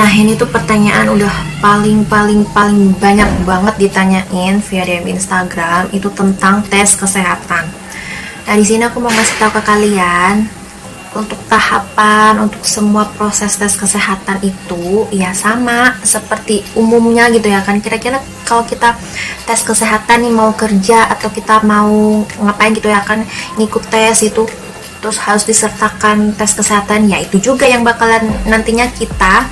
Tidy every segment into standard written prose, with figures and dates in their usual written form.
Nah, ini tuh pertanyaan udah paling banyak banget ditanyain via DM Instagram itu tentang tes kesehatan. Nah, di sini aku mau ngasih tahu ke kalian untuk tahapan, untuk semua proses tes kesehatan itu ya sama seperti umumnya gitu ya kan. Kira-kira kalau kita tes kesehatan nih mau kerja atau kita mau ngapain gitu ya kan, ngikut tes itu terus harus disertakan tes kesehatan, ya itu juga yang bakalan nantinya kita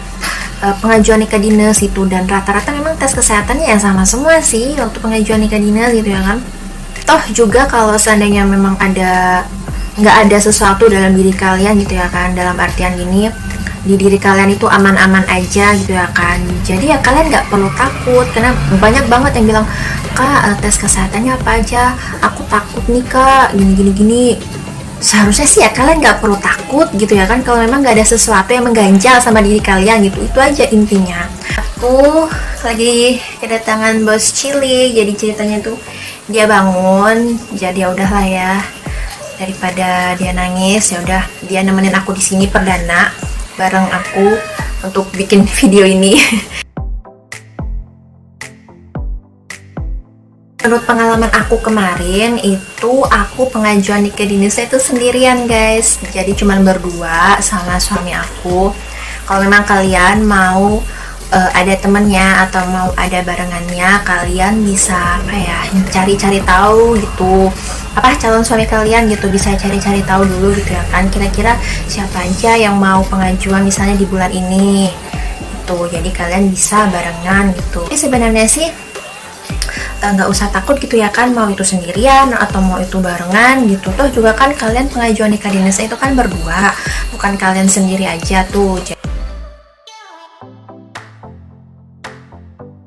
pengajuan nikah dinas itu. Dan rata-rata memang tes kesehatannya ya sama semua sih waktu pengajuan nikah dinas gitu ya kan. Toh juga kalau seandainya memang nggak ada sesuatu dalam diri kalian gitu ya kan, dalam artian gini, di diri kalian itu aman-aman aja gitu ya kan, jadi ya kalian nggak perlu takut. Karena banyak banget yang bilang, kak tes kesehatannya apa aja, aku takut nih kak, gini. Seharusnya sih ya kalian nggak perlu takut gitu ya kan, kalau memang nggak ada sesuatu yang mengganjal sama diri kalian gitu, itu aja intinya. Aku lagi kedatangan bos cilik, jadi ceritanya tuh dia bangun, jadi ya udahlah ya, daripada dia nangis ya udah dia nemenin aku di sini perdana bareng aku untuk bikin video ini. Menurut pengalaman aku kemarin itu, aku pengajuan nikah dinasnya itu sendirian guys, jadi cuman berdua sama suami aku. Kalau memang kalian mau ada temennya atau mau ada barengannya, kalian bisa apa ya, cari-cari tahu gitu, apa calon suami kalian gitu, bisa cari-cari tahu dulu gitu ya kan, kira-kira siapa aja yang mau pengajuan misalnya di bulan ini gitu, jadi kalian bisa barengan gitu. Jadi sebenarnya sih nggak usah takut gitu ya kan, mau itu sendirian atau mau itu barengan gitu. Toh juga kan kalian pengajuan nikah dinasnya itu kan berdua, bukan kalian sendiri aja tuh.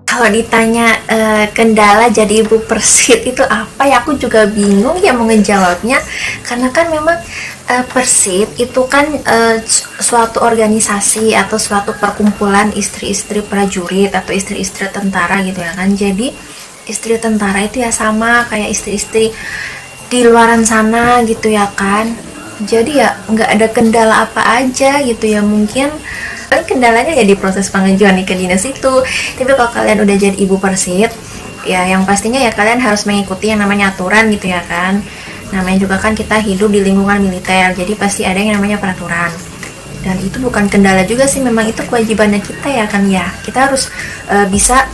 Kalau ditanya kendala jadi ibu persit itu apa ya, aku juga bingung ya mau ngejawabnya. Karena kan memang persit itu kan suatu organisasi atau suatu perkumpulan istri-istri prajurit atau istri-istri tentara gitu ya kan. Jadi istri tentara itu ya sama kayak istri-istri di luaran sana gitu ya kan. Jadi ya nggak ada kendala apa aja gitu ya, mungkin kendalanya ya di proses pengajuan nikah dinas itu. Tapi kalau kalian udah jadi ibu persit ya yang pastinya ya kalian harus mengikuti yang namanya aturan gitu ya kan. Namanya juga kan kita hidup di lingkungan militer, jadi pasti ada yang namanya peraturan. Dan itu bukan kendala juga sih, memang itu kewajibannya kita ya kan ya. Kita harus bisa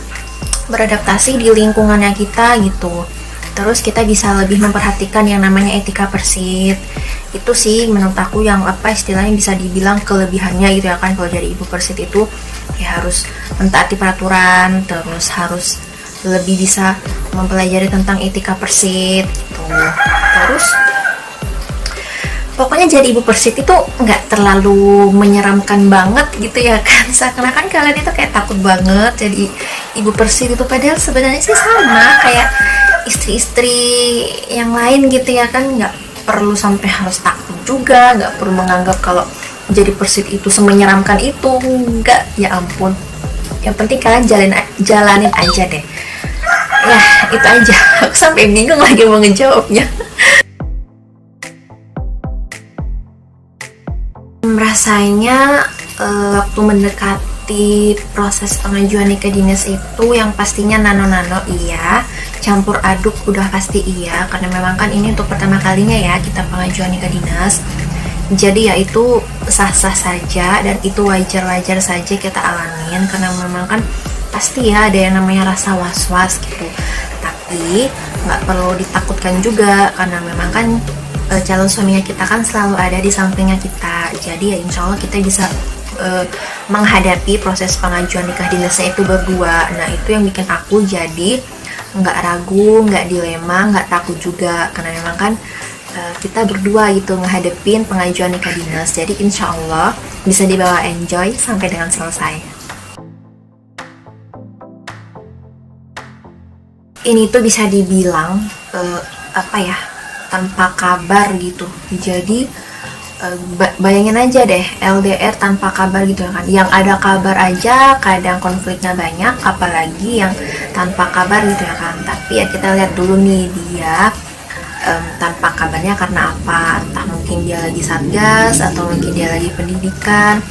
beradaptasi di lingkungannya kita gitu. Terus kita bisa lebih memperhatikan yang namanya etika persit. Itu sih menurut aku yang apa istilahnya bisa dibilang kelebihannya gitu ya kan. Kalau jadi ibu persit itu ya harus mentaati peraturan, terus harus lebih bisa mempelajari tentang etika persit gitu. Terus pokoknya jadi ibu persit itu nggak terlalu menyeramkan banget gitu ya kan, seakan-akan kalian itu kayak takut banget jadi ibu persit itu, padahal sebenarnya sih sama kayak istri-istri yang lain gitu ya kan. Nggak perlu sampai harus takut juga, nggak perlu menganggap kalau jadi persit itu semenyeramkan itu, nggak, ya ampun. Yang penting kalian jalanin aja deh ya, itu aja. Aku sampai bingung lagi mau ngejawabnya. Rasanya waktu mendekati proses pengajuan nikah dinas itu yang pastinya nano-nano iya, campur aduk udah pasti iya, karena memang kan ini untuk pertama kalinya ya kita pengajuan nikah dinas. Jadi ya itu sah-sah saja dan itu wajar-wajar saja kita alamin, karena memang kan pasti ya ada yang namanya rasa was-was gitu. Tapi nggak perlu ditakutkan juga, karena memang kan calon suaminya kita kan selalu ada di sampingnya kita. Jadi ya insya Allah kita bisa menghadapi proses pengajuan nikah dinasnya itu berdua. Nah itu yang bikin aku jadi nggak ragu, nggak dilema, nggak takut juga, karena memang kan kita berdua gitu ngehadepin pengajuan nikah dinas. Jadi insya Allah bisa dibawa enjoy sampai dengan selesai. Ini tuh bisa dibilang apa ya, tanpa kabar gitu. Jadi bayangin aja deh LDR tanpa kabar gitu kan. Yang ada kabar aja kadang konfliknya banyak, apalagi yang tanpa kabar gitu ya kan. Tapi ya kita lihat dulu nih dia tanpa kabarnya karena apa. Entah mungkin dia lagi satgas atau mungkin dia lagi pendidikan.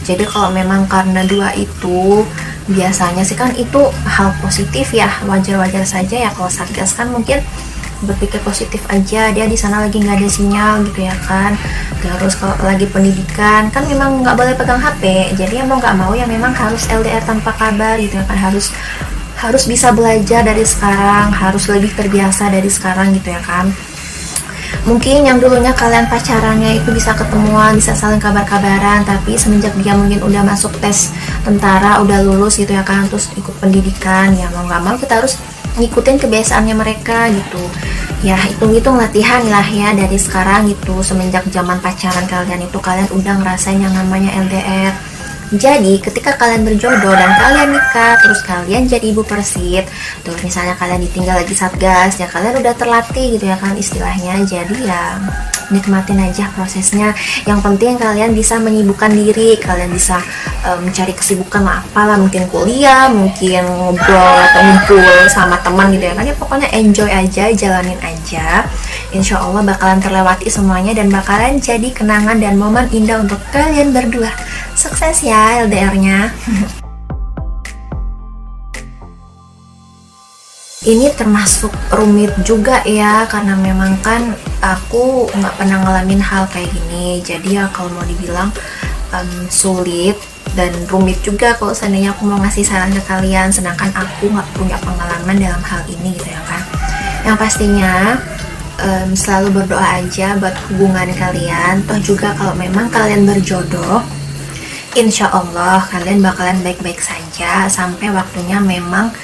Jadi kalau memang karena dua itu, biasanya sih kan itu hal positif ya, wajar-wajar saja ya. Kalau Satgas kan mungkin berpikir positif aja, dia di sana lagi nggak ada sinyal gitu ya kan. Terus kalau lagi pendidikan kan memang nggak boleh pegang HP, jadi mau nggak mau ya memang harus LDR tanpa kabar gitu ya kan. Harus bisa belajar dari sekarang, harus lebih terbiasa dari sekarang gitu ya kan. Mungkin yang dulunya kalian pacarannya itu bisa ketemuan, bisa saling kabar-kabaran, tapi semenjak dia mungkin udah masuk tes tentara, udah lulus gitu ya kan, terus ikut pendidikan, ya mau nggak mau kita harus ngikutin kebiasaannya mereka gitu. Ya hitung-hitung latihan lah ya dari sekarang gitu. Semenjak zaman pacaran kalian itu kalian udah ngerasain yang namanya LDR. Jadi ketika kalian berjodoh dan kalian nikah, terus kalian jadi ibu persit, terus misalnya kalian ditinggal lagi Satgas, ya kalian udah terlatih gitu ya kan istilahnya. Jadi ya nikmatin aja prosesnya. Yang penting kalian bisa menyibukkan diri, kalian bisa mencari kesibukan apalah, mungkin kuliah, mungkin ngobrol atau ngumpul sama teman gitu ya kan. Ya pokoknya enjoy aja, jalanin aja. Insya Allah bakalan terlewati semuanya dan bakalan jadi kenangan dan momen indah untuk kalian berdua. Sukses ya LDR-nya. Ini termasuk rumit juga ya, karena memang kan aku nggak pernah ngalamin hal kayak gini. Jadi ya kalau mau dibilang sulit dan rumit juga kalau seandainya aku mau ngasih saran ke kalian, sedangkan aku nggak punya pengalaman dalam hal ini gitu ya kan. Yang pastinya selalu berdoa aja buat hubungan kalian. Toh juga kalau memang kalian berjodoh, insya Allah kalian bakalan baik-baik saja sampai waktunya memang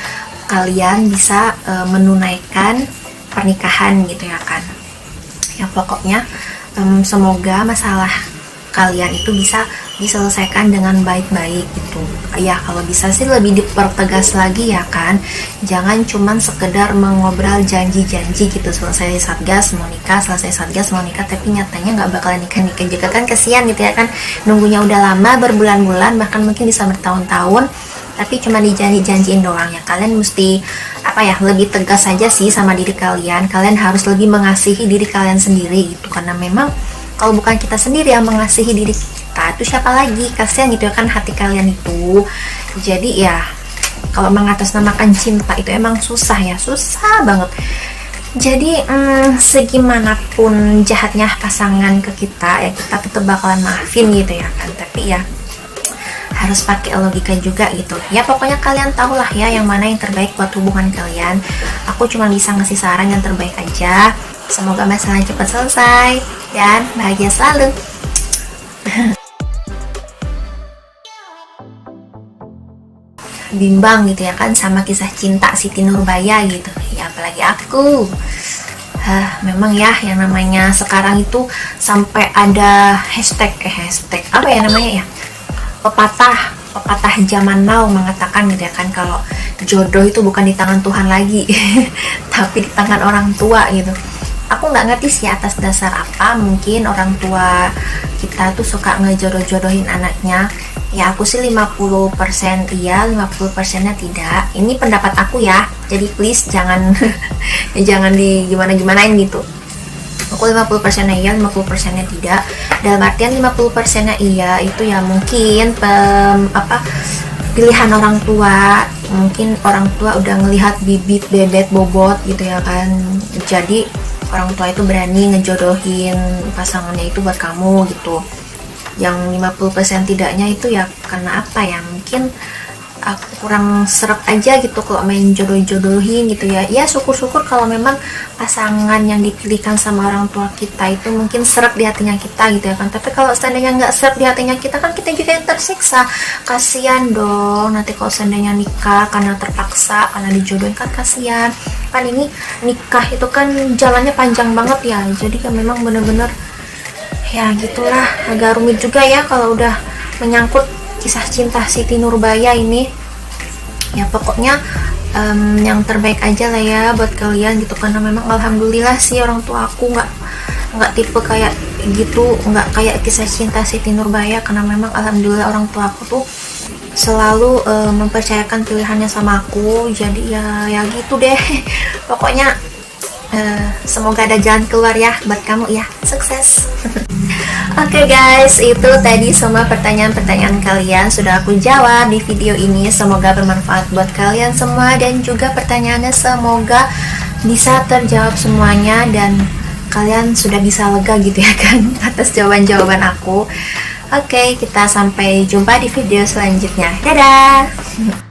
kalian bisa menunaikan pernikahan gitu ya kan. Ya pokoknya semoga masalah kalian itu bisa diselesaikan dengan baik-baik gitu. Ya kalau bisa sih lebih dipertegas lagi ya kan. Jangan cuman sekedar mengobrol janji-janji gitu, selesai Satgas mau nikah, selesai Satgas mau nikah, tapi nyatanya nggak bakalan nikah-nikah juga kan, kesian gitu ya kan. Nunggunya udah lama, berbulan-bulan, bahkan mungkin bisa bertahun-tahun, tapi cuma dijanji-janjiin doang ya. Kalian mesti lebih tegas saja sih sama diri kalian. Kalian harus lebih mengasihi diri kalian sendiri gitu, karena memang kalau bukan kita sendiri yang mengasihi diri kita, itu siapa lagi? Kasihan gitu ya kan hati kalian itu. Jadi ya kalau mengatasnamakan cinta itu emang susah ya, susah banget. Jadi segimanapun jahatnya pasangan ke kita ya, kita tetap bakalan maafin gitu ya kan. Tapi ya harus pakai logika juga gitu ya. Pokoknya kalian tahulah ya yang mana yang terbaik buat hubungan kalian. Aku cuma bisa ngasih saran yang terbaik aja. Semoga masalahnya cepat selesai dan bahagia selalu. Bimbang gitu ya kan sama kisah cinta Siti Nurbaya gitu ya, apalagi aku. Memang ya yang namanya sekarang itu sampai ada hashtag apa ya namanya ya, pepatah zaman now mengatakan gitu ya kan, kalau jodoh itu bukan di tangan Tuhan lagi tapi di tangan orang tua gitu. Aku nggak ngerti sih atas dasar apa, mungkin orang tua kita tuh suka ngejodoh-jodohin anaknya. Ya aku sih 50% iya, 50%-nya tidak. Ini pendapat aku ya, jadi please jangan jangan di gimana-gimanain gitu. Aku 50%-nya iya, 50%-nya tidak. Dalam artian 50%-nya iya itu ya mungkin pilihan orang tua. Mungkin orang tua udah ngelihat bibit bebet bobot gitu ya kan. Jadi orang tua itu berani ngejodohin pasangannya itu buat kamu gitu. Yang 50% tidaknya itu ya karena apa ya, mungkin aku kurang seret aja gitu kalau main jodoh-jodohin gitu ya. Ya syukur-syukur kalau memang pasangan yang dipilihkan sama orang tua kita itu mungkin seret di hatinya kita gitu ya kan. Tapi kalau seandainya nggak seret di hatinya kita kan kita juga yang tersiksa. Kasian dong nanti kalau seandainya nikah karena terpaksa, karena dijodohin kan kasian. Kan ini nikah itu kan jalannya panjang banget ya. Jadi kan memang bener-bener ya gitulah, agak rumit juga ya kalau udah menyangkut kisah cinta Siti Nurbaya ini. Ya pokoknya yang terbaik aja lah ya buat kalian gitu, karena memang alhamdulillah sih orang tua aku nggak tipe kayak gitu, nggak kayak kisah cinta Siti Nurbaya, karena memang alhamdulillah orang tua aku tuh selalu mempercayakan pilihannya sama aku. Jadi ya gitu deh pokoknya Semoga ada jalan keluar ya buat kamu ya. Sukses. Oke guys, itu tadi semua pertanyaan-pertanyaan kalian sudah aku jawab di video ini. Semoga bermanfaat buat kalian semua, dan juga pertanyaannya semoga bisa terjawab semuanya dan kalian sudah bisa lega gitu ya kan atas jawaban-jawaban aku. Oke, kita sampai jumpa di video selanjutnya. Dadah.